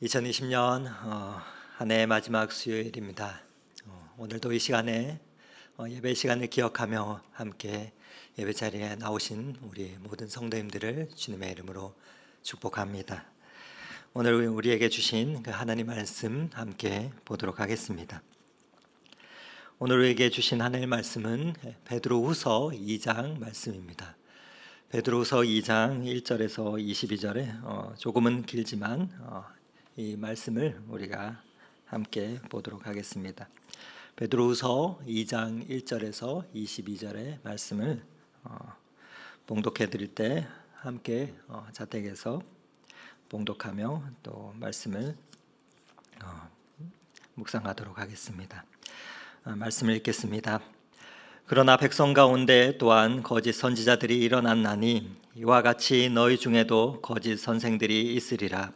2020년 한 해의 마지막 수요일입니다. 오늘도 이 시간에 예배 시간을 기억하며 함께 예배 자리에 나오신 우리 모든 성도님들을 주님의 이름으로 축복합니다. 오늘 우리에게 주신 그 하나님 말씀 함께 보도록 하겠습니다. 오늘 우리에게 주신 하나님의 말씀은 베드로후서 2장 말씀입니다. 베드로후서 2장 1절에서 22절에 조금은 길지만 이 말씀을 우리가 함께 보도록 하겠습니다. 베드로후서 2장 1절에서 22절의 말씀을 봉독해 드릴 때 함께 자택에서 봉독하며 또 말씀을 묵상하도록 하겠습니다. 말씀을 읽겠습니다. 그러나 백성 가운데 또한 거짓 선지자들이 일어났나니 이와 같이 너희 중에도 거짓 선생들이 있으리라.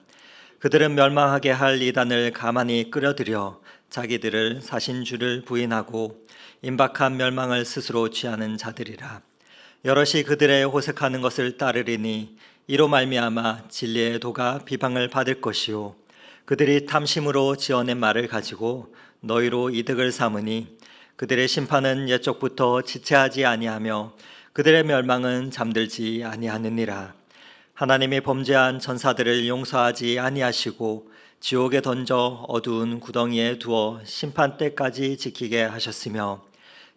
그들은 멸망하게 할 이단을 가만히 끌어들여 자기들을 사신 줄을 부인하고 임박한 멸망을 스스로 취하는 자들이라. 여럿이 그들의 호색하는 것을 따르리니 이로 말미암아 진리의 도가 비방을 받을 것이요 그들이 탐심으로 지어낸 말을 가지고 너희로 이득을 삼으니 그들의 심판은 옛적부터 지체하지 아니하며 그들의 멸망은 잠들지 아니하느니라. 하나님이 범죄한 천사들을 용서하지 아니하시고 지옥에 던져 어두운 구덩이에 두어 심판 때까지 지키게 하셨으며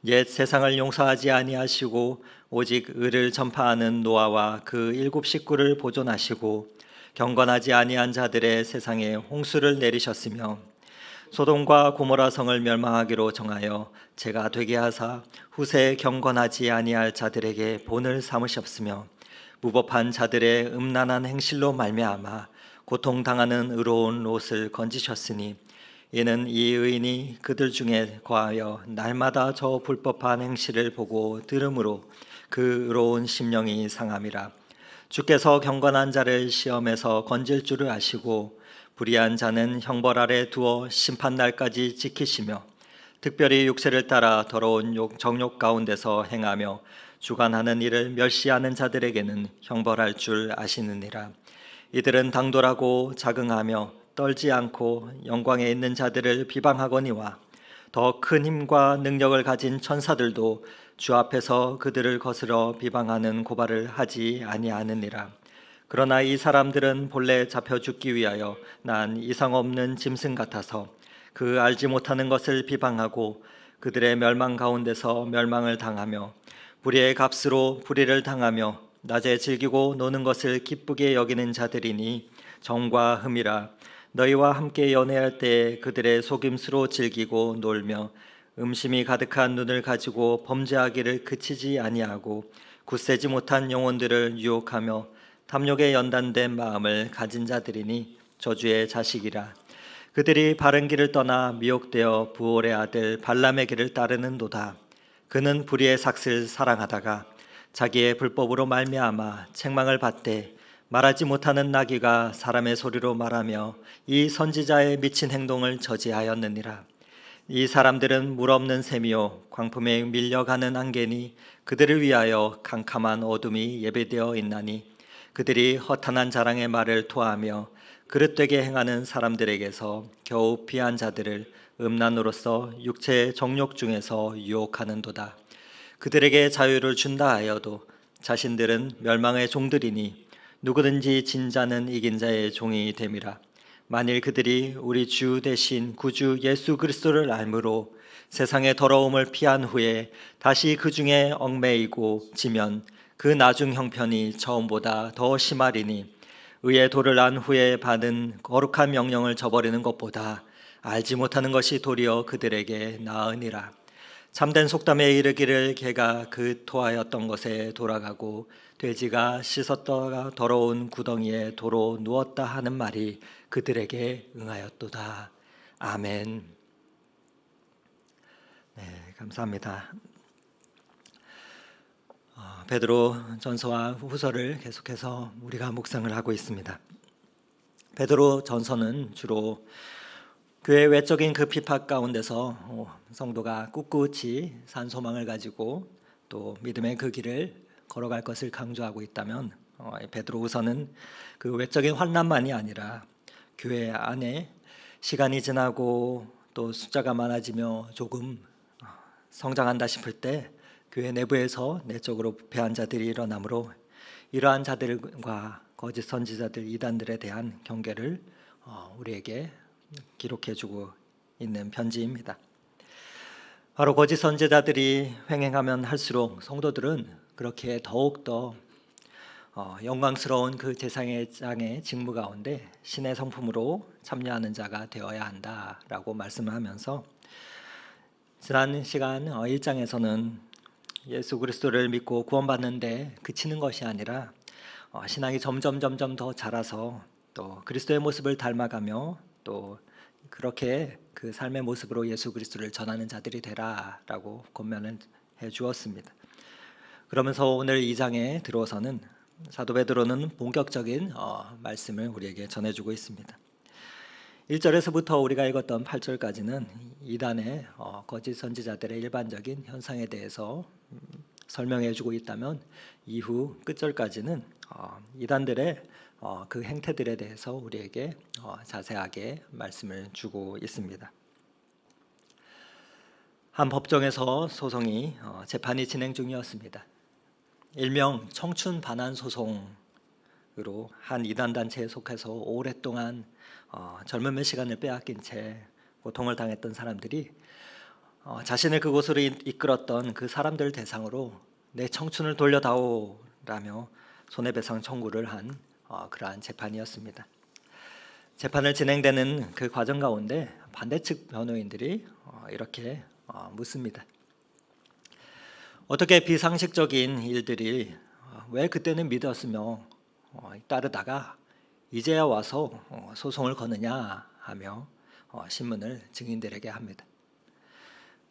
옛 세상을 용서하지 아니하시고 오직 의를 전파하는 노아와 그 7 식구를 보존하시고 경건하지 아니한 자들의 세상에 홍수를 내리셨으며 소돔과 고모라 성을 멸망하기로 정하여 재가 되게 하사 후세에 경건하지 아니할 자들에게 본을 삼으셨으며 무법한 자들의 음란한 행실로 말미암아 고통당하는 의로운 롯을 건지셨으니 이는 이 의인이 그들 중에 거하여 날마다 저 불법한 행실을 보고 들음으로 그 의로운 심령이 상함이라. 주께서 경건한 자를 시험에서 건질 줄을 아시고 불의한 자는 형벌 아래 두어 심판날까지 지키시며 특별히 육체를 따라 더러운 정욕 가운데서 행하며 주관하는 일을 멸시하는 자들에게는 형벌할 줄 아시느니라. 이들은 당돌하고 자긍하며 떨지 않고 영광에 있는 자들을 비방하거니와 더 큰 힘과 능력을 가진 천사들도 주 앞에서 그들을 거스러 비방하는 고발을 하지 아니하느니라. 그러나 이 사람들은 본래 잡혀 죽기 위하여 난 이상 없는 짐승 같아서 그 알지 못하는 것을 비방하고 그들의 멸망 가운데서 멸망을 당하며 불의의 값으로 불의를 당하며 낮에 즐기고 노는 것을 기쁘게 여기는 자들이니 정과 흠이라. 너희와 함께 연애할 때 그들의 속임수로 즐기고 놀며 음심이 가득한 눈을 가지고 범죄하기를 그치지 아니하고 굳세지 못한 영혼들을 유혹하며 탐욕에 연단된 마음을 가진 자들이니 저주의 자식이라. 그들이 바른 길을 떠나 미혹되어 부올의 아들 발람의 길을 따르는도다. 그는 불의의 삭슬 사랑하다가 자기의 불법으로 말미암아 책망을 받되 말하지 못하는 나귀가 사람의 소리로 말하며 이 선지자의 미친 행동을 저지하였느니라. 이 사람들은 물 없는 샘이요 광풍에 밀려가는 안개니 그들을 위하여 캄캄한 어둠이 예배되어 있나니 그들이 허탄한 자랑의 말을 토하며 그릇되게 행하는 사람들에게서 겨우 피한 자들을 음란으로서 육체의 정욕 중에서 유혹하는도다. 그들에게 자유를 준다 하여도 자신들은 멸망의 종들이니 누구든지 진 자는 이긴 자의 종이 됨이라. 만일 그들이 우리 주 대신 구주 예수 그리스도를 알므로 세상의 더러움을 피한 후에 다시 그 중에 얽매이고 지면 그 나중 형편이 처음보다 더 심하리니 의의 도를 안 후에 받은 거룩한 명령을 저버리는 것보다 알지 못하는 것이 도리어 그들에게 나으니라. 참된 속담에 이르기를 개가 그 토하였던 것에 돌아가고 돼지가 씻었다가 더러운 구덩이에 도로 누웠다 하는 말이 그들에게 응하였도다. 아멘. 네, 감사합니다. 베드로 전서와 후서를 계속해서 우리가 묵상을 하고 있습니다. 베드로 전서는 주로 교회 외적인 그 핍박 가운데서 성도가 꿋꿋이 산 소망을 가지고 또 믿음의 그 길을 걸어갈 것을 강조하고 있다면 베드로후서는 그 외적인 환난만이 아니라 교회 안에 시간이 지나고 또 숫자가 많아지며 조금 성장한다 싶을 때 교회 내부에서 내적으로 부패한 자들이 일어나므로 이러한 자들과 거짓 선지자들 이단들에 대한 경계를 우리에게 기록해주고 있는 편지입니다. 바로 거짓 선지자들이 횡행하면 할수록 성도들은 그렇게 더욱더 영광스러운 그 제사장의 직무 가운데 신의 성품으로 참여하는 자가 되어야 한다라고 말씀을 하면서 지난 시간 1장에서는 예수 그리스도를 믿고 구원받는데 그치는 것이 아니라 신앙이 점점 더 자라서 또 그리스도의 모습을 닮아가며 또 그렇게 그 삶의 모습으로 예수 그리스도를 전하는 자들이 되라라고 권면을 해 주었습니다. 그러면서 오늘 2장에 들어서는 사도 베드로는 본격적인 말씀을 우리에게 전해주고 있습니다. 1절에서부터 우리가 읽었던 8절까지는 이단의 거짓 선지자들의 일반적인 현상에 대해서 설명해주고 있다면 이후 끝절까지는 이단들의 그 행태들에 대해서 우리에게 자세하게 말씀을 주고 있습니다. 한 법정에서 소송이 재판이 진행 중이었습니다. 일명 청춘 반환 소송으로 한 이단 단체에 속해서 오랫동안 젊음의 시간을 빼앗긴 채 고통을 당했던 사람들이 자신을 그곳으로 이끌었던 그 사람들을 대상으로 내 청춘을 돌려다오라며 손해배상 청구를 한 그러한 재판이었습니다. 재판을 진행되는 그 과정 가운데 반대측 변호인들이 이렇게 묻습니다. 어떻게 비상식적인 일들이 왜 그때는 믿었으며 따르다가 이제야 와서 소송을 거느냐 하며 신문을 증인들에게 합니다.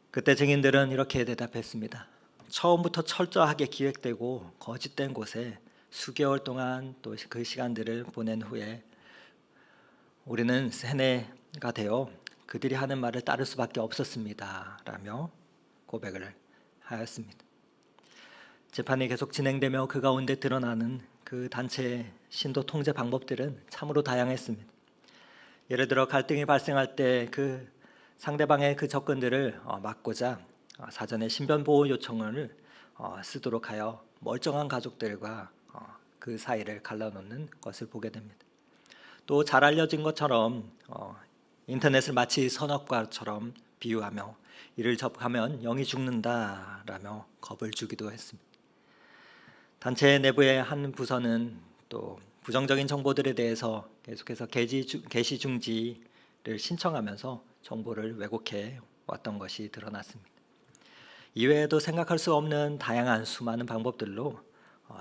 그때 증인들은 이렇게 대답했습니다. 처음부터 철저하게 기획되고 거짓된 곳에 수개월 동안 또 그 시간들을 보낸 후에 우리는 세뇌가 되어 그들이 하는 말을 따를 수밖에 없었습니다 라며 고백을 하였습니다. 재판이 계속 진행되며 그 가운데 드러나는 그 단체의 신도 통제 방법들은 참으로 다양했습니다. 예를 들어 갈등이 발생할 때 그 상대방의 그 접근들을 막고자 사전에 신변 보호 요청을 쓰도록 하여 멀쩡한 가족들과 그 사이를 갈라놓는 것을 보게 됩니다. 또 잘 알려진 것처럼 인터넷을 마치 선악과처럼 비유하며 이를 접하면 영이 죽는다라며 겁을 주기도 했습니다. 단체 내부의 한 부서는 또 부정적인 정보들에 대해서 계속해서 게시 중지를 신청하면서 정보를 왜곡해 왔던 것이 드러났습니다. 이외에도 생각할 수 없는 다양한 수많은 방법들로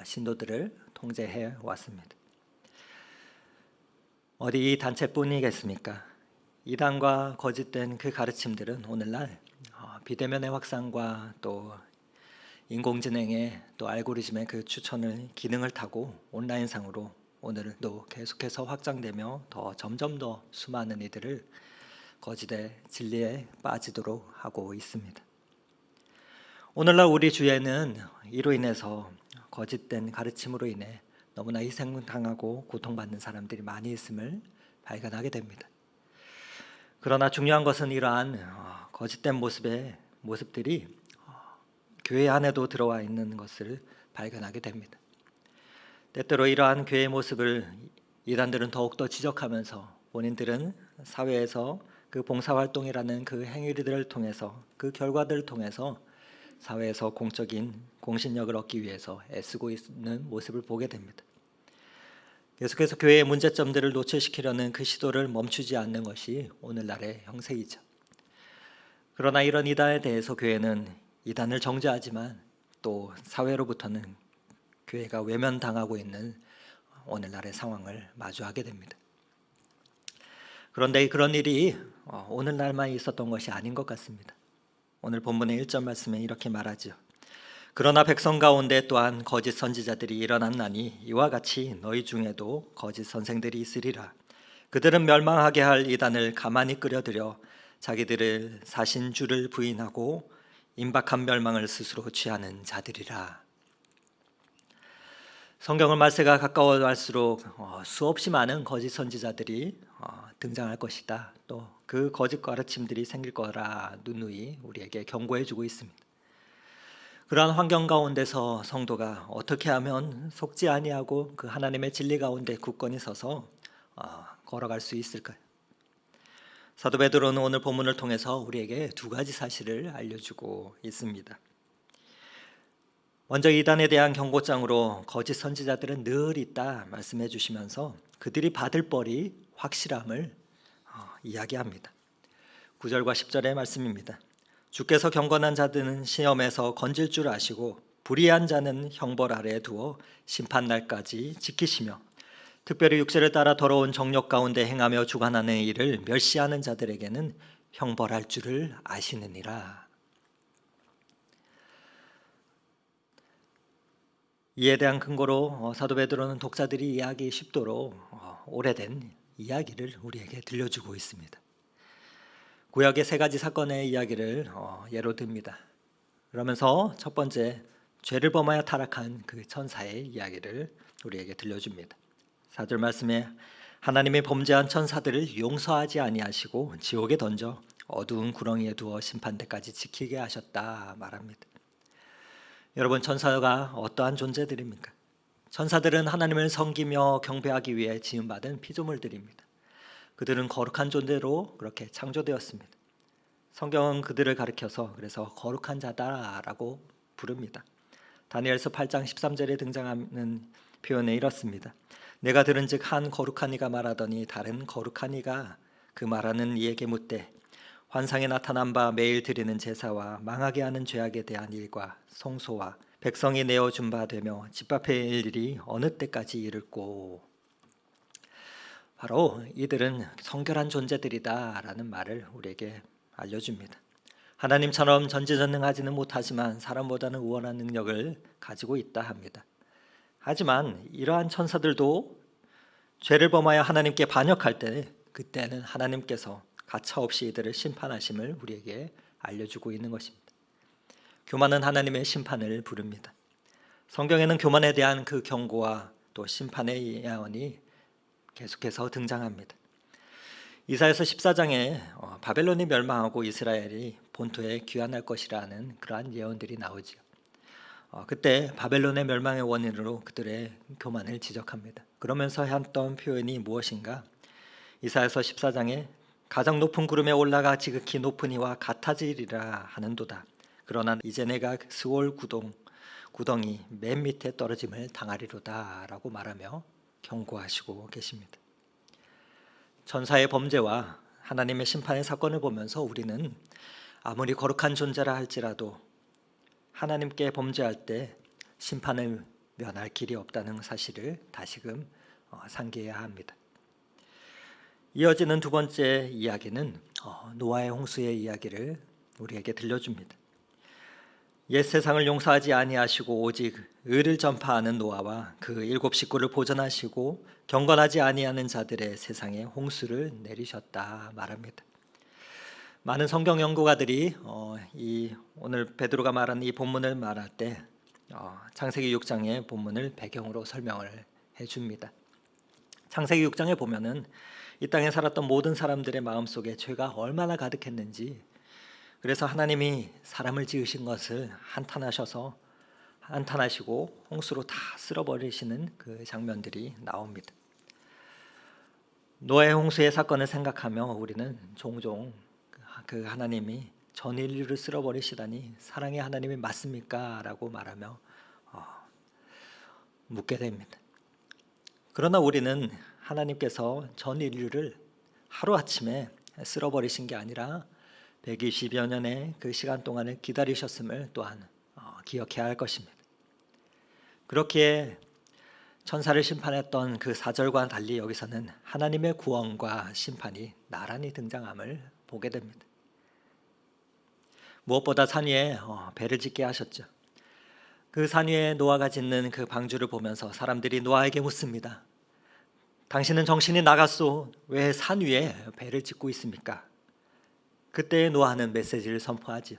신도들을 통제해 왔습니다. 어디 이 단체뿐이겠습니까? 이단과 거짓된 그 가르침들은 오늘날 비대면의 확산과 또 인공지능의 또 알고리즘의 그 추천을 기능을 타고 온라인상으로 오늘도 계속해서 확장되며 점점 더 수많은 이들을 거짓의 진리에 빠지도록 하고 있습니다. 오늘날 우리 주위에는 이로 인해서 거짓된 가르침으로 인해 너무나 희생당하고 고통받는 사람들이 많이 있음을 발견하게 됩니다. 그러나 중요한 것은 이러한 거짓된 모습들이 교회 안에도 들어와 있는 것을 발견하게 됩니다. 때때로 이러한 교회의 모습을 이단들은 더욱더 지적하면서 본인들은 사회에서 그 봉사활동이라는 그 행위들을 통해서 그 결과들을 통해서 사회에서 공적인 공신력을 얻기 위해서 애쓰고 있는 모습을 보게 됩니다. 계속해서 교회의 문제점들을 노출시키려는 그 시도를 멈추지 않는 것이 오늘날의 형세이죠. 그러나 이런 이단에 대해서 교회는 이단을 정죄하지만 또 사회로부터는 교회가 외면당하고 있는 오늘날의 상황을 마주하게 됩니다. 그런데 그런 일이 오늘날만 있었던 것이 아닌 것 같습니다. 오늘 본문의 1절 말씀에 이렇게 말하죠. 그러나 백성 가운데 또한 거짓 선지자들이 일어났나니 이와 같이 너희 중에도 거짓 선생들이 있으리라. 그들은 멸망하게 할 이단을 가만히 끌어들여 자기들을 사신 주를 부인하고 임박한 멸망을 스스로 취하는 자들이라. 성경을 말세가 가까워갈수록 수없이 많은 거짓 선지자들이 등장할 것이다. 또 그 거짓 가르침들이 생길 거라 누누이 우리에게 경고해주고 있습니다. 그러한 환경 가운데서 성도가 어떻게 하면 속지 아니하고 그 하나님의 진리 가운데 굳건히 서서 걸어갈 수 있을까요? 사도 베드로는 오늘 본문을 통해서 우리에게 두 가지 사실을 알려주고 있습니다. 먼저 이단에 대한 경고장으로 거짓 선지자들은 늘 있다 말씀해 주시면서 그들이 받을 벌이 확실함을 이야기합니다. 9절과 10절의 말씀입니다. 주께서 경건한 자들은 시험에서 건질 줄 아시고 불의한 자는 형벌 아래에 두어 심판날까지 지키시며 특별히 육체를 따라 더러운 정욕 가운데 행하며 주관하는 일을 멸시하는 자들에게는 형벌할 줄을 아시느니라. 이에 대한 근거로 사도 베드로는 독자들이 이해하기 쉽도록 오래된 이야기를 우리에게 들려주고 있습니다. 구약의 세 가지 사건의 이야기를 예로 듭니다. 그러면서 첫 번째, 죄를 범하여 타락한 그 천사의 이야기를 우리에게 들려줍니다. 4절 말씀에 하나님이 범죄한 천사들을 용서하지 아니하시고 지옥에 던져 어두운 구렁이에 두어 심판대까지 지키게 하셨다 말합니다. 여러분, 천사가 어떠한 존재들입니까? 천사들은 하나님을 섬기며 경배하기 위해 지음받은 피조물들입니다. 그들은 거룩한 존재로 그렇게 창조되었습니다. 성경은 그들을 가리켜서 그래서 거룩한 자다라고 부릅니다. 다니엘서 8장 13절에 등장하는 표현에 이렇습니다. 내가 들은즉 한 거룩한 이가 말하더니 다른 거룩한 이가 그 말하는 이에게 묻되 환상에 나타난 바 매일 드리는 제사와 망하게 하는 죄악에 대한 일과 성소와 백성이 내어준 바 되며 집합해야 할 일이 어느 때까지 이를꼬. 바로 이들은 성결한 존재들이다라는 말을 우리에게 알려줍니다. 하나님처럼 전지전능하지는 못하지만 사람보다는 우월한 능력을 가지고 있다 합니다. 하지만 이러한 천사들도 죄를 범하여 하나님께 반역할 때 그때는 하나님께서 가차없이 이들을 심판하심을 우리에게 알려주고 있는 것입니다. 교만은 하나님의 심판을 부릅니다. 성경에는 교만에 대한 그 경고와 또 심판의 예언이 계속해서 등장합니다. 이사야서 14장에 바벨론이 멸망하고 이스라엘이 본토에 귀환할 것이라는 그러한 예언들이 나오지요. 그때 바벨론의 멸망의 원인으로 그들의 교만을 지적합니다. 그러면서 했던 표현이 무엇인가? 이사야서 14장에 가장 높은 구름에 올라가 지극히 높은 이와 같아지리라 하는도다. 그러나 이제 내가 스올 구덩이 맨 밑에 떨어짐을 당하리로다 라고 말하며 경고하시고 계십니다. 천사의 범죄와 하나님의 심판의 사건을 보면서 우리는 아무리 거룩한 존재라 할지라도 하나님께 범죄할 때 심판을 면할 길이 없다는 사실을 다시금 상기해야 합니다. 이어지는 두 번째 이야기는 노아의 홍수의 이야기를 우리에게 들려줍니다. 옛 세상을 용서하지 아니하시고 오직 의를 전파하는 노아와 그 7 식구를 보존하시고 경건하지 아니하는 자들의 세상에 홍수를 내리셨다 말합니다. 많은 성경 연구가들이 오늘 베드로가 말한 이 본문을 말할 때 창세기 6장의 본문을 배경으로 설명을 해줍니다. 창세기 6장에 보면은 이 땅에 살았던 모든 사람들의 마음속에 죄가 얼마나 가득했는지, 그래서 하나님이 사람을 지으신 것을 한탄하시고 홍수로 다 쓸어버리시는 그 장면들이 나옵니다. 노아의 홍수의 사건을 생각하며 우리는 종종 그 하나님이 전 인류를 쓸어버리시다니 사랑의 하나님이 맞습니까? 라고 말하며 묻게 됩니다. 그러나 우리는 하나님께서 전 인류를 하루아침에 쓸어버리신 게 아니라 120여 년의 그 시간 동안을 기다리셨음을 또한 기억해야 할 것입니다. 그렇기에 천사를 심판했던 그 4절과 달리 여기서는 하나님의 구원과 심판이 나란히 등장함을 보게 됩니다. 무엇보다 산 위에 배를 짓게 하셨죠. 그 산 위에 노아가 짓는 그 방주를 보면서 사람들이 노아에게 묻습니다. 당신은 정신이 나갔소. 왜 산 위에 배를 짓고 있습니까? 그때 노아는 메시지를 선포하지요.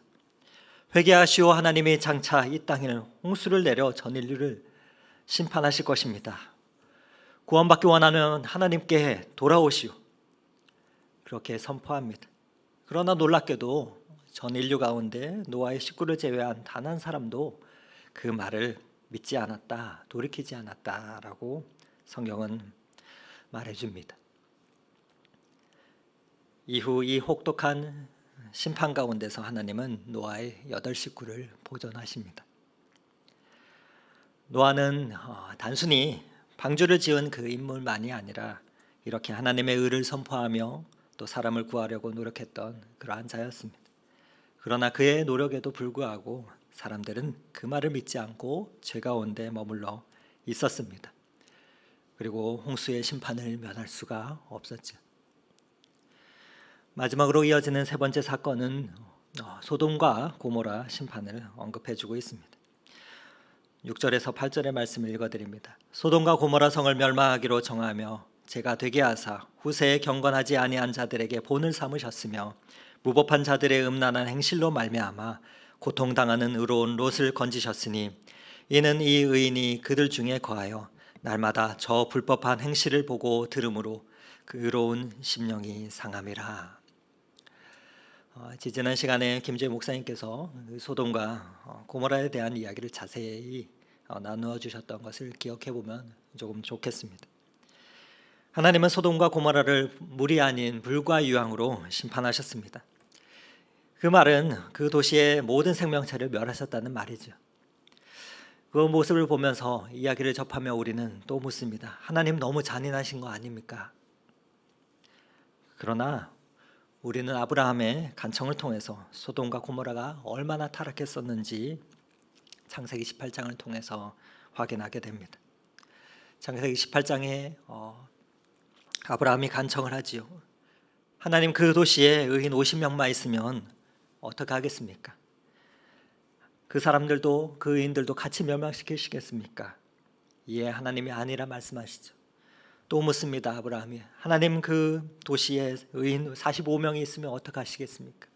회개하시오. 하나님이 장차 이 땅에는 홍수를 내려 전 인류를 심판하실 것입니다. 구원받기 원하는 하나님께 돌아오시오. 그렇게 선포합니다. 그러나 놀랍게도 전 인류 가운데 노아의 식구를 제외한 단 한 사람도 그 말을 믿지 않았다, 돌이키지 않았다라고 성경은 말해줍니다. 이후 이 혹독한 심판 가운데서 하나님은 노아의 8식구를 보존하십니다. 노아는 단순히 방주를 지은 그 인물만이 아니라 이렇게 하나님의 의를 선포하며 또 사람을 구하려고 노력했던 그러한 자였습니다. 그러나 그의 노력에도 불구하고 사람들은 그 말을 믿지 않고 죄 가운데 머물러 있었습니다. 그리고 홍수의 심판을 면할 수가 없었죠. 마지막으로 이어지는 세 번째 사건은 소돔과 고모라 심판을 언급해주고 있습니다. 6절에서 8절의 말씀을 읽어드립니다. 소돔과 고모라 성을 멸망하기로 정하며 제가 되게 하사 후세에 경건하지 아니한 자들에게 본을 삼으셨으며 무법한 자들의 음란한 행실로 말미암아 고통당하는 의로운 롯을 건지셨으니 이는 이 의인이 그들 중에 거하여 날마다 저 불법한 행실을 보고 들음으로 그 의로운 심령이 상함이라. 지지난 시간에 김재 목사님께서 소돔과 고모라에 대한 이야기를 자세히 나누어 주셨던 것을 기억해 보면 조금 좋겠습니다. 하나님은 소돔과 고모라를 물이 아닌 불과 유황으로 심판하셨습니다. 그 말은 그 도시의 모든 생명체를 멸하셨다는 말이죠. 그 모습을 보면서 이야기를 접하며 우리는 또 묻습니다. 하나님 너무 잔인하신 거 아닙니까? 그러나 우리는 아브라함의 간청을 통해서 소돔과 고모라가 얼마나 타락했었는지 창세기 18장을 통해서 확인하게 됩니다. 창세기 18장에 아브라함이 간청을 하지요. 하나님 그 도시에 의인 50명만 있으면 어떻게 하겠습니까? 그 사람들도 그 의인들도 같이 멸망시키시겠습니까? 예, 하나님이 아니라 말씀하시죠. 또 묻습니다. 아브라함이 하나님 그 도시에 의인 45명이 있으면 어떻게 하시겠습니까?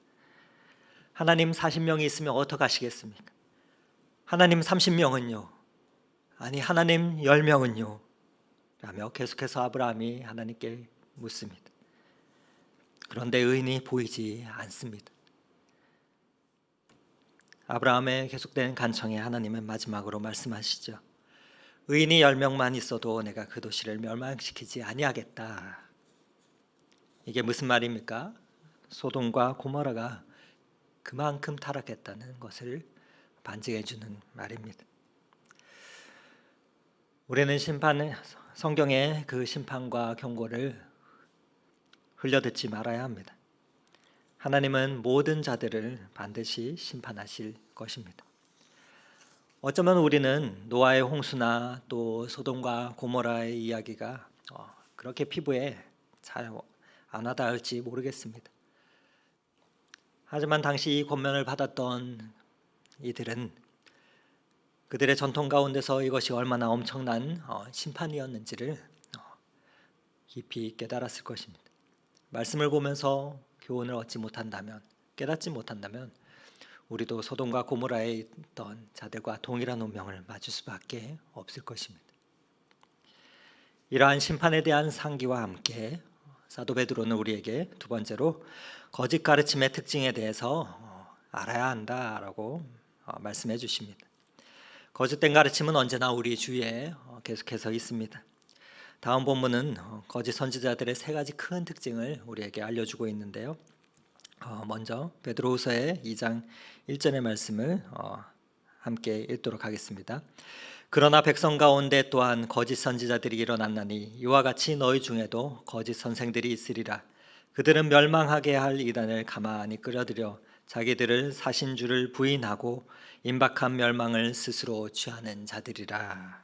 하나님 40명이 있으면 어떻게 하시겠습니까? 하나님 30명은요? 아니 하나님 10명은요? 라며 계속해서 아브라함이 하나님께 묻습니다. 그런데 의인이 보이지 않습니다. 아브라함의 계속되는 간청에 하나님은 마지막으로 말씀하시죠. 의인이 10명만 있어도 내가 그 도시를 멸망시키지 아니하겠다. 이게 무슨 말입니까? 소돔과 고모라가 그만큼 타락했다는 것을 반증해 주는 말입니다. 우리는 성경의 그 심판과 경고를 흘려듣지 말아야 합니다. 하나님은 모든 자들을 반드시 심판하실 것입니다. 어쩌면 우리는 노아의 홍수나 또 소돔과 고모라의 이야기가 그렇게 피부에 잘 안 와닿을지 모르겠습니다. 하지만 당시 이 권면을 받았던 이들은 그들의 전통 가운데서 이것이 얼마나 엄청난 심판이었는지를 깊이 깨달았을 것입니다. 말씀을 보면서 교훈을 얻지 못한다면, 깨닫지 못한다면 우리도 소돔과 고모라에 있던 자들과 동일한 운명을 맞을 수밖에 없을 것입니다. 이러한 심판에 대한 상기와 함께 사도 베드로는 우리에게 두 번째로 거짓 가르침의 특징에 대해서 알아야 한다라고 말씀해 주십니다. 거짓된 가르침은 언제나 우리 주위에 계속해서 있습니다. 다음 본문은 거짓 선지자들의 세 가지 큰 특징을 우리에게 알려주고 있는데요. 먼저 베드로후서의 2장 1절의 말씀을 함께 읽도록 하겠습니다. 그러나 백성 가운데 또한 거짓 선지자들이 일어났나니 이와 같이 너희 중에도 거짓 선생들이 있으리라. 그들은 멸망하게 할 이단을 가만히 끌어들여 자기들을 사신 줄을 부인하고 임박한 멸망을 스스로 취하는 자들이라.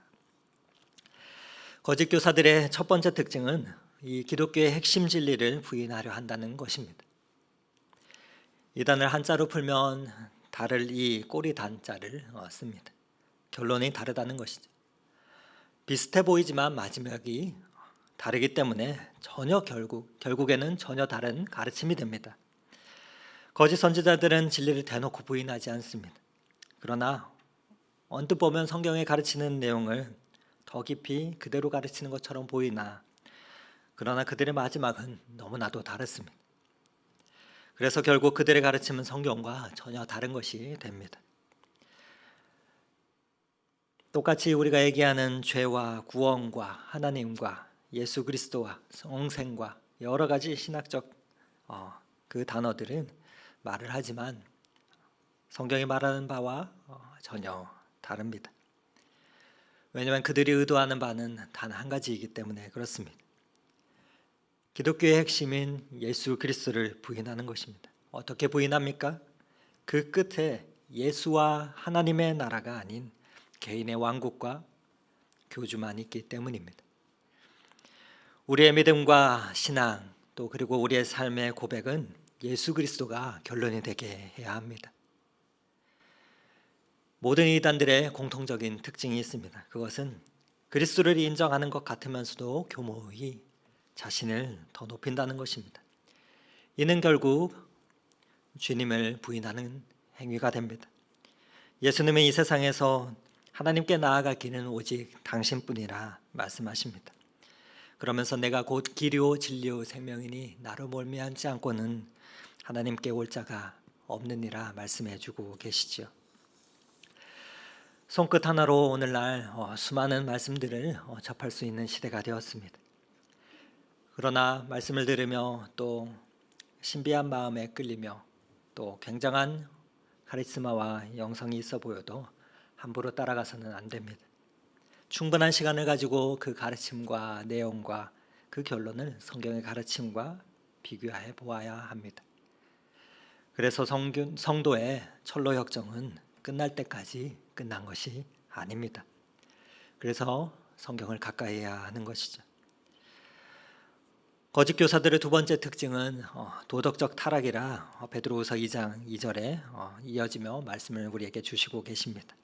거짓 교사들의 첫 번째 특징은 이 기독교의 핵심 진리를 부인하려 한다는 것입니다. 이단을 한자로 풀면 달을 이 꼬리 단자를 씁니다. 결론이 다르다는 것이죠. 비슷해 보이지만 마지막이 다르기 때문에 결국에는 전혀 다른 가르침이 됩니다. 거짓 선지자들은 진리를 대놓고 부인하지 않습니다. 그러나 언뜻 보면 성경에 가르치는 내용을 더 깊이 그대로 가르치는 것처럼 보이나 그러나 그들의 마지막은 너무나도 다릅니다. 그래서 결국 그들의 가르침은 성경과 전혀 다른 것이 됩니다. 똑같이 우리가 얘기하는 죄와 구원과 하나님과 예수 그리스도와 영생과 여러 가지 신학적 그 단어들은 말을 하지만 성경이 말하는 바와 전혀 다릅니다. 왜냐하면 그들이 의도하는 바는 단 한 가지이기 때문에 그렇습니다. 기독교의 핵심인 예수 그리스도를 부인하는 것입니다. 어떻게 부인합니까? 그 끝에 예수와 하나님의 나라가 아닌 개인의 왕국과 교주만 있기 때문입니다. 우리의 믿음과 신앙 또 그리고 우리의 삶의 고백은 예수 그리스도가 결론이 되게 해야 합니다. 모든 이단들의 공통적인 특징이 있습니다. 그것은 그리스도를 인정하는 것 같으면서도 교모의 자신을 더 높인다는 것입니다. 이는 결국 주님을 부인하는 행위가 됩니다. 예수님은 이 세상에서 하나님께 나아갈 길은 오직 당신뿐이라 말씀하십니다. 그러면서 내가 곧 길이요 진리요 생명이니 나로 멀미하지 않고는 하나님께 올 자가 없느니라 말씀해 주고 계시죠. 손끝 하나로 오늘날 수많은 말씀들을 접할 수 있는 시대가 되었습니다. 그러나 말씀을 들으며 또 신비한 마음에 끌리며 또 굉장한 카리스마와 영성이 있어 보여도 함부로 따라가서는 안 됩니다. 충분한 시간을 가지고 그 가르침과 내용과 그 결론을 성경의 가르침과 비교해 보아야 합니다. 그래서 성도의 철로역정은 끝날 때까지 끝난 것이 아닙니다. 그래서 성경을 가까이 해야 하는 것이죠. 거짓 교사들의 두 번째 특징은 도덕적 타락이라 베드로후서 2장 2절에 이어지며 말씀을 우리에게 주시고 계십니다.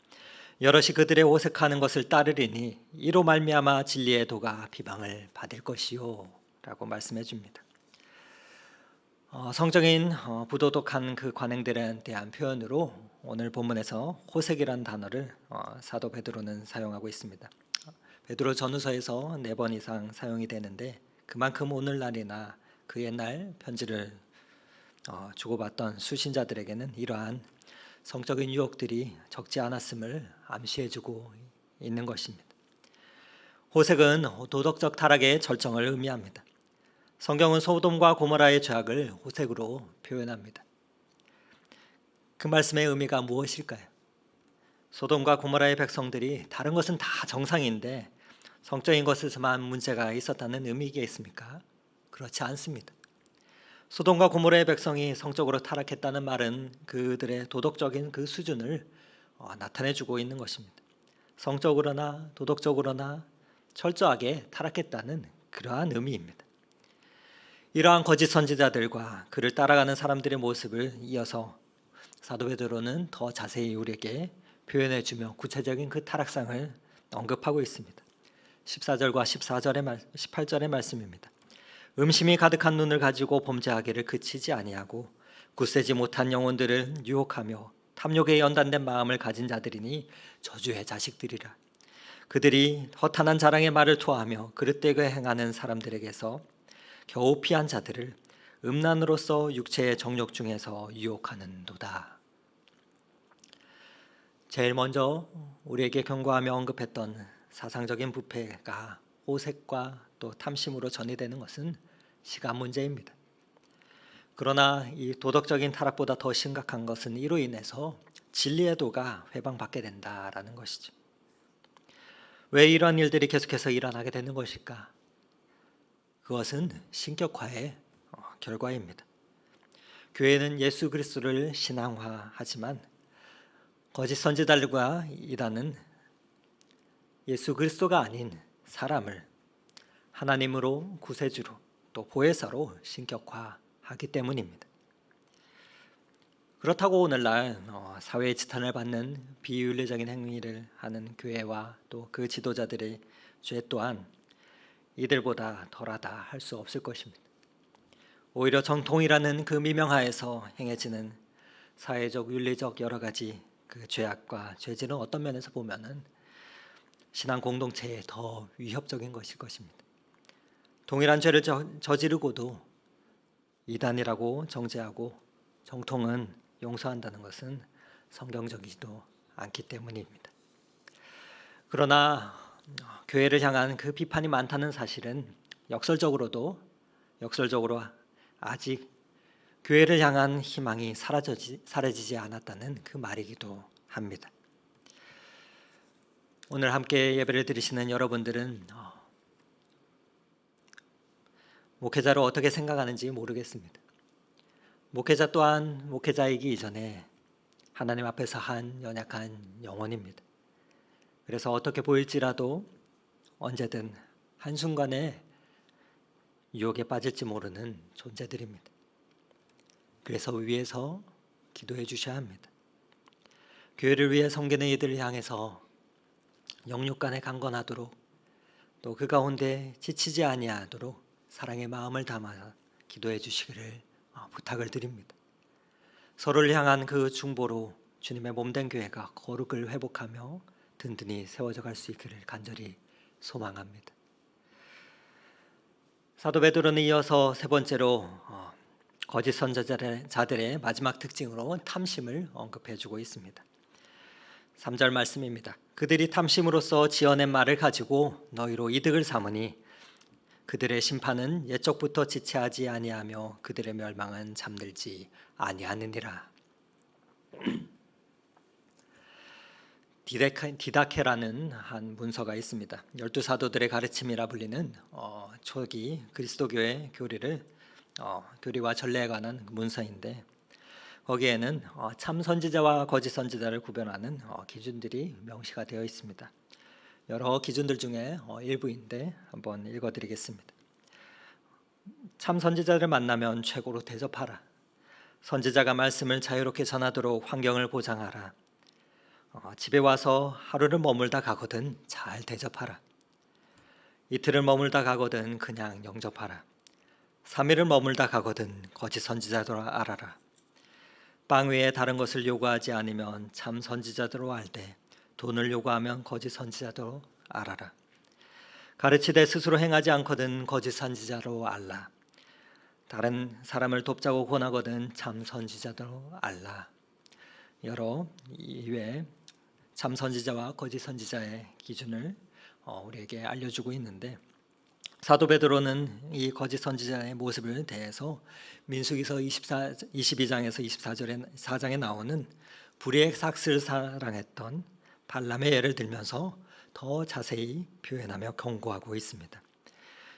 여럿이 그들의 오색하는 것을 따르리니 이로 말미암아 진리의 도가 비방을 받을 것이요 라고 말씀해 줍니다. 성적인 부도덕한 그 관행들에 대한 표현으로 오늘 본문에서 호색이라는 단어를 사도 베드로는 사용하고 있습니다. 베드로 전후서에서 4번 이상 사용이 되는데 그만큼 오늘날이나 그 옛날 편지를 주고받던 수신자들에게는 이러한 성적인 유혹들이 적지 않았음을 암시해주고 있는 것입니다. 호색은 도덕적 타락의 절정을 의미합니다. 성경은 소돔과 고모라의 죄악을 호색으로 표현합니다. 그 말씀의 의미가 무엇일까요? 소돔과 고모라의 백성들이 다른 것은 다 정상인데 성적인 것에서만 문제가 있었다는 의미겠습니까? 그렇지 않습니다. 소돔과 고모라의 백성이 성적으로 타락했다는 말은 그들의 도덕적인 그 수준을 나타내주고 있는 것입니다. 성적으로나 도덕적으로나 철저하게 타락했다는 그러한 의미입니다. 이러한 거짓 선지자들과 그를 따라가는 사람들의 모습을 이어서 사도 베드로는 더 자세히 우리에게 표현해주며 구체적인 그 타락상을 언급하고 있습니다. 14절과 18절의 말씀입니다. 음심이 가득한 눈을 가지고 범죄하기를 그치지 아니하고 굳세지 못한 영혼들을 유혹하며 탐욕에 연단된 마음을 가진 자들이니 저주의 자식들이라. 그들이 허탄한 자랑의 말을 토하며 그릇되게 행하는 사람들에게서 겨우 피한 자들을 음란으로서 육체의 정욕 중에서 유혹하는도다. 제일 먼저 우리에게 경고하며 언급했던 사상적인 부패가 호색과 또 탐심으로 전이되는 것은 시간 문제입니다. 그러나 이 도덕적인 타락보다 더 심각한 것은 이로 인해서 진리의 도가 회방받게 된다라는 것이죠. 왜 이런 일들이 계속해서 일어나게 되는 것일까? 그것은 신격화의 결과입니다. 교회는 예수 그리스도를 신앙화하지만 거짓 선지자들과 이단은 예수 그리스도가 아닌 사람을 하나님으로 구세주로 또 보혜사로 신격화하기 때문입니다. 그렇다고 오늘날 사회의 지탄을 받는 비윤리적인 행위를 하는 교회와 또 그 지도자들의 죄 또한 이들보다 덜하다 할 수 없을 것입니다. 오히려 정통이라는 그 미명하에서 행해지는 사회적 윤리적 여러 가지 그 죄악과 죄질은 어떤 면에서 보면은 신앙 공동체에 더 위협적인 것일 것입니다. 동일한 죄를 저지르고도 이단이라고 정죄하고 정통은 용서한다는 것은 성경적이지도 않기 때문입니다. 그러나 교회를 향한 그 비판이 많다는 사실은 역설적으로 아직 교회를 향한 희망이 사라지지 않았다는 그 말이기도 합니다. 오늘 함께 예배를 드리시는 여러분들은 목회자를 어떻게 생각하는지 모르겠습니다. 목회자 또한 목회자이기 이전에 하나님 앞에서 한 연약한 영혼입니다. 그래서 어떻게 보일지라도 언제든 한순간에 유혹에 빠질지 모르는 존재들입니다. 그래서 위에서 기도해 주셔야 합니다. 교회를 위해 섬기는 이들을 향해서 영육간에 강건하도록 또 그 가운데 지치지 아니하도록 사랑의 마음을 담아 기도해 주시기를 부탁을 드립니다. 서로를 향한 그 중보로 주님의 몸된 교회가 거룩을 회복하며 든든히 세워져 갈 수 있기를 간절히 소망합니다. 사도 베드로는 이어서 세 번째로 거짓 선지자들의 마지막 특징으로 탐심을 언급해 주고 있습니다. 3절 말씀입니다. 그들이 탐심으로써 지어낸 말을 가지고 너희로 이득을 삼으니 그들의 심판은 옛적부터 지체하지 아니하며 그들의 멸망은 잠들지 아니하느니라. 디다케라는 한 문서가 있습니다. 12사도들의 가르침이라 불리는 초기 그리스도교의 교리와 전례에 관한 문서인데 거기에는 참 선지자와 거짓 선지자를 구별하는 기준들이 명시가 되어 있습니다. 여러 기준들 중에 일부인데 한번 읽어드리겠습니다. 참 선지자를 만나면 최고로 대접하라. 선지자가 말씀을 자유롭게 전하도록 환경을 보장하라. 집에 와서 하루를 머물다 가거든 잘 대접하라. 이틀을 머물다 가거든 그냥 영접하라. 3일을 머물다 가거든 거짓 선지자로 알아라. 빵 외에 다른 것을 요구하지 않으면 참 선지자로 알되 돈을 요구하면 거짓 선지자로 알아라. 가르치되 스스로 행하지 않거든 거짓 선지자로 알라. 다른 사람을 돕자고 권하거든 참 선지자로 알라. 여러 이외에 참 선지자와 거짓 선지자의 기준을 우리에게 알려주고 있는데 사도 베드로는 이 거짓 선지자의 모습을 대해서 민수기서 22장에서 24장에 나오는 불의의 삭스를 사랑했던 발람의 예를 들면서 더 자세히 표현하며 경고하고 있습니다.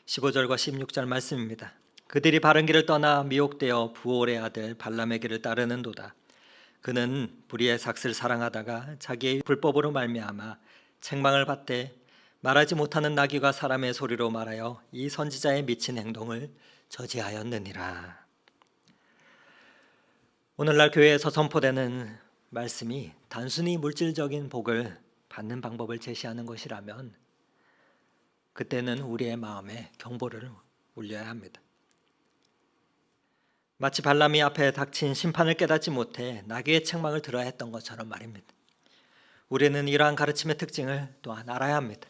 15절과 16절 말씀입니다. 그들이 바른 길을 떠나 미혹되어 부올의 아들 발람의 길을 따르는도다. 그는 불의의 삭스를 사랑하다가 자기의 불법으로 말미암아 책망을 받되 말하지 못하는 나귀가 사람의 소리로 말하여 이 선지자의 미친 행동을 저지하였느니라. 오늘날 교회에서 선포되는 말씀이 단순히 물질적인 복을 받는 방법을 제시하는 것이라면 그때는 우리의 마음에 경보를 울려야 합니다. 마치 발람이 앞에 닥친 심판을 깨닫지 못해 나귀의 책망을 들어야 했던 것처럼 말입니다. 우리는 이러한 가르침의 특징을 또한 알아야 합니다.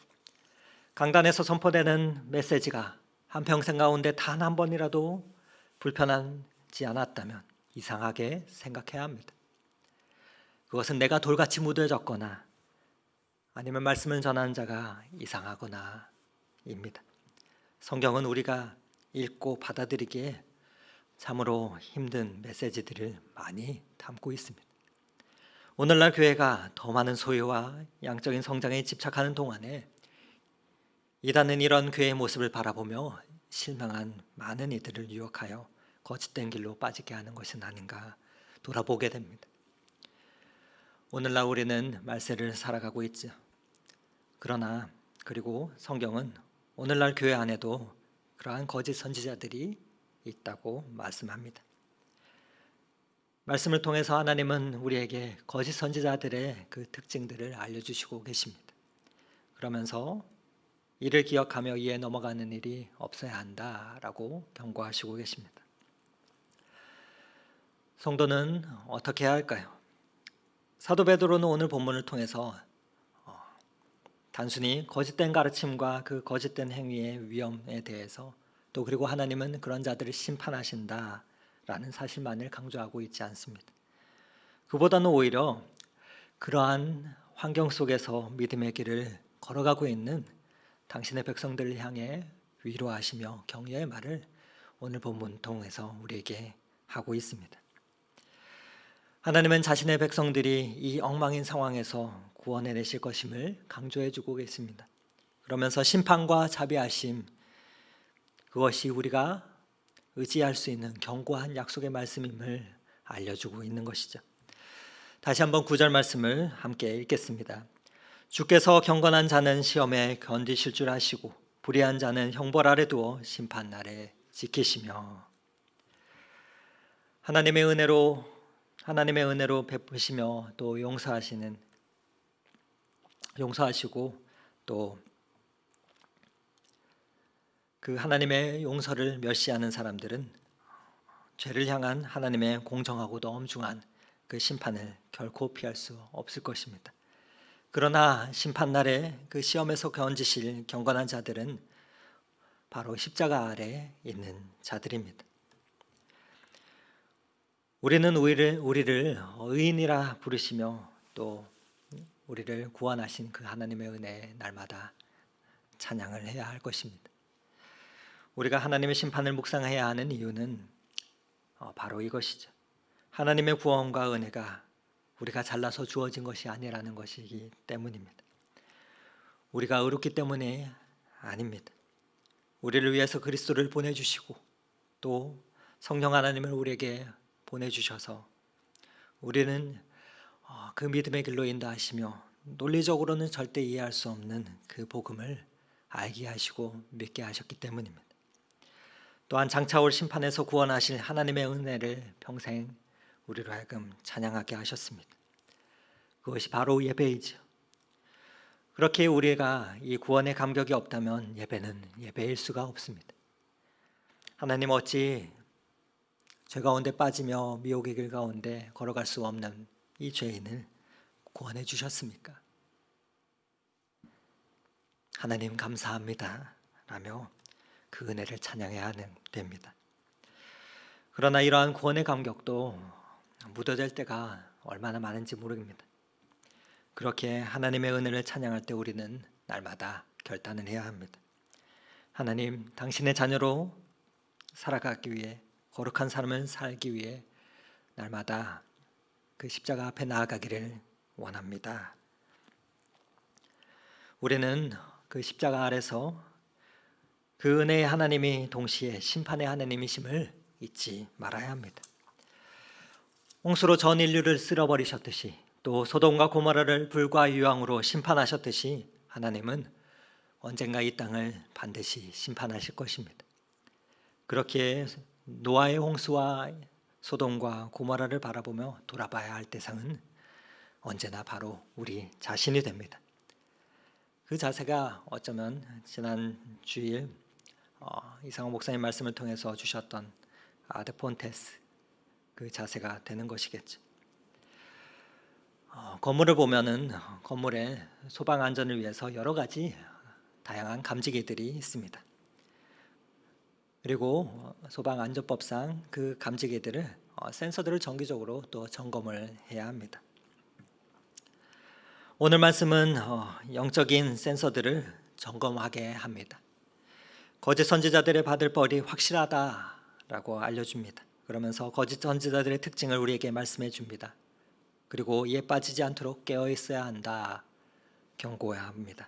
강단에서 선포되는 메시지가 한평생 가운데 단 한 번이라도 불편하지 않았다면 이상하게 생각해야 합니다. 그것은 내가 돌같이 무뎌졌거나 아니면 말씀을 전하는 자가 이상하거나입니다. 성경은 우리가 읽고 받아들이기에 참으로 힘든 메시지들을 많이 담고 있습니다. 오늘날 교회가 더 많은 소유와 양적인 성장에 집착하는 동안에 이단은 이런 교회의 모습을 바라보며 실망한 많은 이들을 유혹하여 거짓된 길로 빠지게 하는 것은 아닌가 돌아보게 됩니다. 오늘날 우리는 말세를 살아가고 있죠. 그리고 성경은 오늘날 교회 안에도 그러한 거짓 선지자들이 있다고 말씀합니다. 말씀을 통해서 하나님은 우리에게 거짓 선지자들의 그 특징들을 알려주시고 계십니다. 그러면서 이를 기억하며 이에 넘어가는 일이 없어야 한다라고 경고하시고 계십니다. 성도는 어떻게 해야 할까요? 사도 베드로는 오늘 본문을 통해서 단순히 거짓된 가르침과 그 거짓된 행위의 위험에 대해서 또 그리고 하나님은 그런 자들을 심판하신다라는 사실만을 강조하고 있지 않습니다. 그보다는 오히려 그러한 환경 속에서 믿음의 길을 걸어가고 있는 당신의 백성들을 향해 위로하시며 격려의 말을 오늘 본문 통해서 우리에게 하고 있습니다. 하나님은 자신의 백성들이 이 엉망인 상황에서 구원해내실 것임을 강조해주고 계십니다. 그러면서 심판과 자비하심, 그것이 우리가 의지할 수 있는 견고한 약속의 말씀임을 알려주고 있는 것이죠. 다시 한번 9절 말씀을 함께 읽겠습니다. 주께서 경건한 자는 시험에 견디실 줄 아시고 불의한 자는 형벌 아래 두어 심판 날에 지키시며. 하나님의 은혜로 베푸시며 또 용서하시고 또 그 하나님의 용서를 멸시하는 사람들은 죄를 향한 하나님의 공정하고도 엄중한 그 심판을 결코 피할 수 없을 것입니다. 그러나 심판날에 그 시험에서 견지실 경건한 자들은 바로 십자가 아래 있는 자들입니다. 우리는 우리를 의인이라 부르시며 또 우리를 구원하신 그 하나님의 은혜에 날마다 찬양을 해야 할 것입니다. 우리가 하나님의 심판을 묵상해야 하는 이유는 바로 이것이죠. 하나님의 구원과 은혜가 우리가 잘나서 주어진 것이 아니라는 것이기 때문입니다. 우리가 의롭기 때문에 아닙니다. 우리를 위해서 그리스도를 보내주시고 또 성령 하나님을 우리에게 보내주셔서 우리는 그 믿음의 길로 인도하시며 논리적으로는 절대 이해할 수 없는 그 복음을 알게 하시고 믿게 하셨기 때문입니다. 또한 장차올 심판에서 구원하실 하나님의 은혜를 평생 우리로 하여금 찬양하게 하셨습니다. 그것이 바로 예배이죠. 그렇게 우리가 이 구원의 감격이 없다면 예배는 예배일 수가 없습니다. 하나님 어찌 죄 가운데 빠지며 미혹의 길 가운데 걸어갈 수 없는 이 죄인을 구원해 주셨습니까? 하나님 감사합니다 라며 그 은혜를 찬양해야 됩니다. 그러나 이러한 구원의 감격도 묻어질 때가 얼마나 많은지 모릅니다. 그렇게 하나님의 은혜를 찬양할 때 우리는 날마다 결단을 해야 합니다. 하나님, 당신의 자녀로 살아가기 위해, 거룩한 삶을 살기 위해 날마다 그 십자가 앞에 나아가기를 원합니다. 우리는 그 십자가 아래서 그 은혜의 하나님이 동시에 심판의 하나님이심을 잊지 말아야 합니다. 홍수로 전 인류를 쓸어버리셨듯이 또 소돔과 고모라를 불과 유황으로 심판하셨듯이 하나님은 언젠가 이 땅을 반드시 심판하실 것입니다. 그렇게 노아의 홍수와 소돔과 고모라를 바라보며 돌아봐야 할 대상은 언제나 바로 우리 자신이 됩니다. 그 자세가 어쩌면 지난 주일 이상호 목사님 말씀을 통해서 주셨던 아드폰테스 그 자세가 되는 것이겠죠. 건물을 보면은 건물의 소방 안전을 위해서 여러 가지 다양한 감지기들이 있습니다. 그리고 소방 안전법상 그 감지기들을 센서들을 정기적으로 또 점검을 해야 합니다. 오늘 말씀은 영적인 센서들을 점검하게 합니다. 거짓 선지자들의 받을 벌이 확실하다라고 알려줍니다. 그러면서 거짓 선지자들의 특징을 우리에게 말씀해 줍니다. 그리고 이에 빠지지 않도록 깨어 있어야 한다, 경고해야 합니다.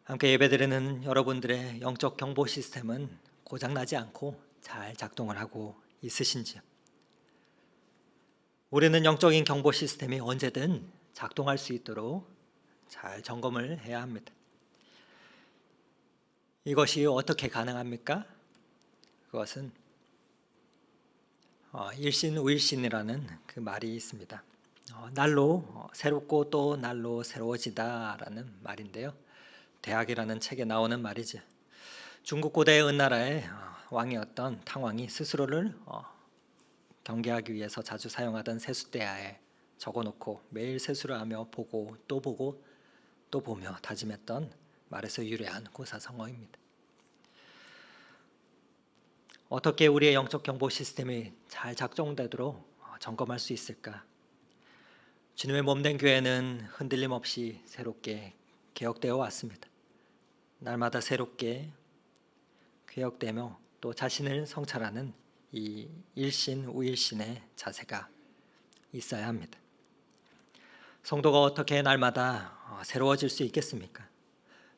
함께 예배드리는 여러분들의 영적 경보 시스템은 고장나지 않고 잘 작동을 하고 있으신지요? 우리는 영적인 경보 시스템이 언제든 작동할 수 있도록 잘 점검을 해야 합니다. 이것이 어떻게 가능합니까? 그것은 일신우일신이라는 그 말이 있습니다. 날로 새롭고 또 날로 새로워지다라는 말인데요. 대학이라는 책에 나오는 말이죠. 중국 고대의 은나라의 왕이었던 탕왕이 스스로를 경계하기 위해서 자주 사용하던 세숫대야에 적어놓고 매일 세수를 하며 보고 또 보고 또 보며 다짐했던 말에서 유래한 고사성어입니다. 어떻게 우리의 영적 경보 시스템이 잘 작동되도록 점검할 수 있을까? 주님의 몸된 교회는 흔들림 없이 새롭게 개혁되어 왔습니다. 날마다 새롭게 개혁되며 또 자신을 성찰하는 이 일신 우일신의 자세가 있어야 합니다. 성도가 어떻게 날마다 새로워질 수 있겠습니까?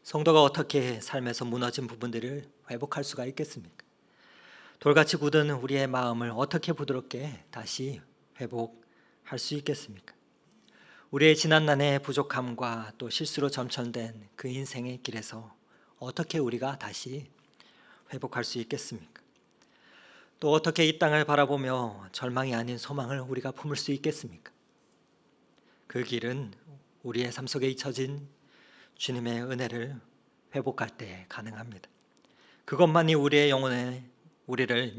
성도가 어떻게 삶에서 무너진 부분들을 회복할 수가 있겠습니까? 돌같이 굳은 우리의 마음을 어떻게 부드럽게 다시 회복할 수 있겠습니까? 우리의 지난날의 부족함과 또 실수로 점철된 그 인생의 길에서 어떻게 우리가 다시 회복할 수 있겠습니까? 또 어떻게 이 땅을 바라보며 절망이 아닌 소망을 우리가 품을 수 있겠습니까? 그 길은 우리의 삶 속에 잊혀진 주님의 은혜를 회복할 때 가능합니다. 그것만이 우리를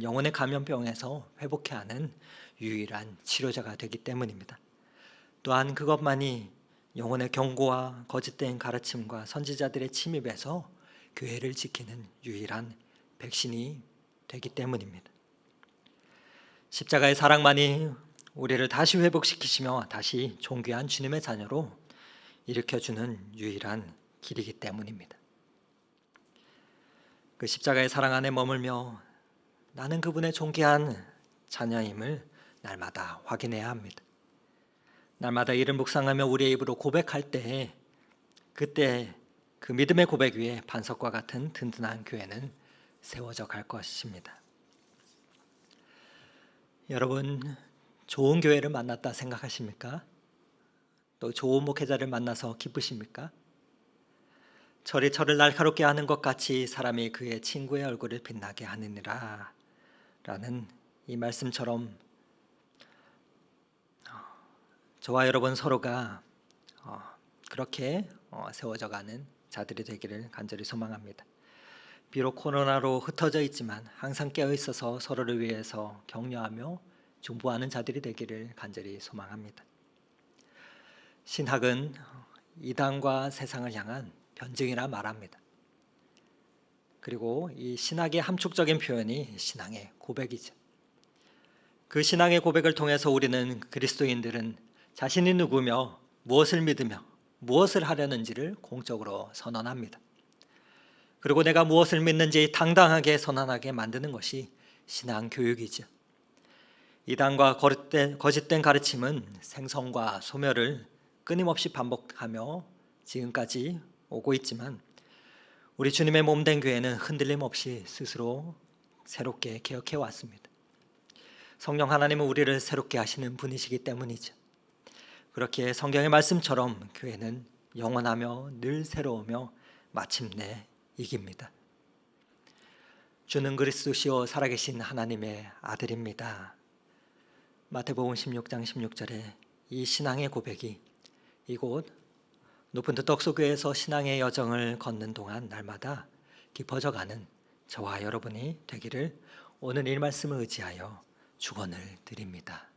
영혼의 감염병에서 회복해 하는 유일한 치료자가 되기 때문입니다. 또한 그것만이 영혼의 경고와 거짓된 가르침과 선지자들의 침입에서 교회를 지키는 유일한 백신이 되기 때문입니다. 십자가의 사랑만이 우리를 다시 회복시키시며 다시 존귀한 주님의 자녀로 일으켜주는 유일한 길이기 때문입니다. 그 십자가의 사랑 안에 머물며 나는 그분의 존귀한 자녀임을 날마다 확인해야 합니다. 날마다 이를 묵상하며 우리의 입으로 고백할 때에 그때 그 믿음의 고백 위에 반석과 같은 든든한 교회는 세워져 갈 것입니다. 여러분, 좋은 교회를 만났다 생각하십니까? 또 좋은 목회자를 만나서 기쁘십니까? 철이 철을 날카롭게 하는 것 같이 사람이 그의 친구의 얼굴을 빛나게 하느니라 라는 이 말씀처럼 저와 여러분 서로가 그렇게 세워져가는 자들이 되기를 간절히 소망합니다. 비록 코로나로 흩어져 있지만 항상 깨어 있어서 서로를 위해서 격려하며 중보하는 자들이 되기를 간절히 소망합니다. 신학은 이단과 세상을 향한 변증이라 말합니다. 그리고 이 신학의 함축적인 표현이 신앙의 고백이죠. 그 신앙의 고백을 통해서 우리는 그리스도인들은 자신이 누구며 무엇을 믿으며 무엇을 하려는지를 공적으로 선언합니다. 그리고 내가 무엇을 믿는지 당당하게 선언하게 만드는 것이 신앙 교육이죠. 이단과 거짓된 가르침은 생성과 소멸을 끊임없이 반복하며 지금까지 오고 있지만 우리 주님의 몸된 교회는 흔들림 없이 스스로 새롭게 개혁해 왔습니다. 성령 하나님은 우리를 새롭게 하시는 분이시기 때문이죠. 그렇게 성경의 말씀처럼 교회는 영원하며 늘 새로우며 마침내 이깁니다. 주는 그리스도시요 살아계신 하나님의 아들입니다. 마태복음 16장 16절에 이 신앙의 고백이 이곳 높은 듯 덕소교회에서 신앙의 여정을 걷는 동안 날마다 깊어져가는 저와 여러분이 되기를 오늘 이 말씀을 의지하여 축원을 드립니다.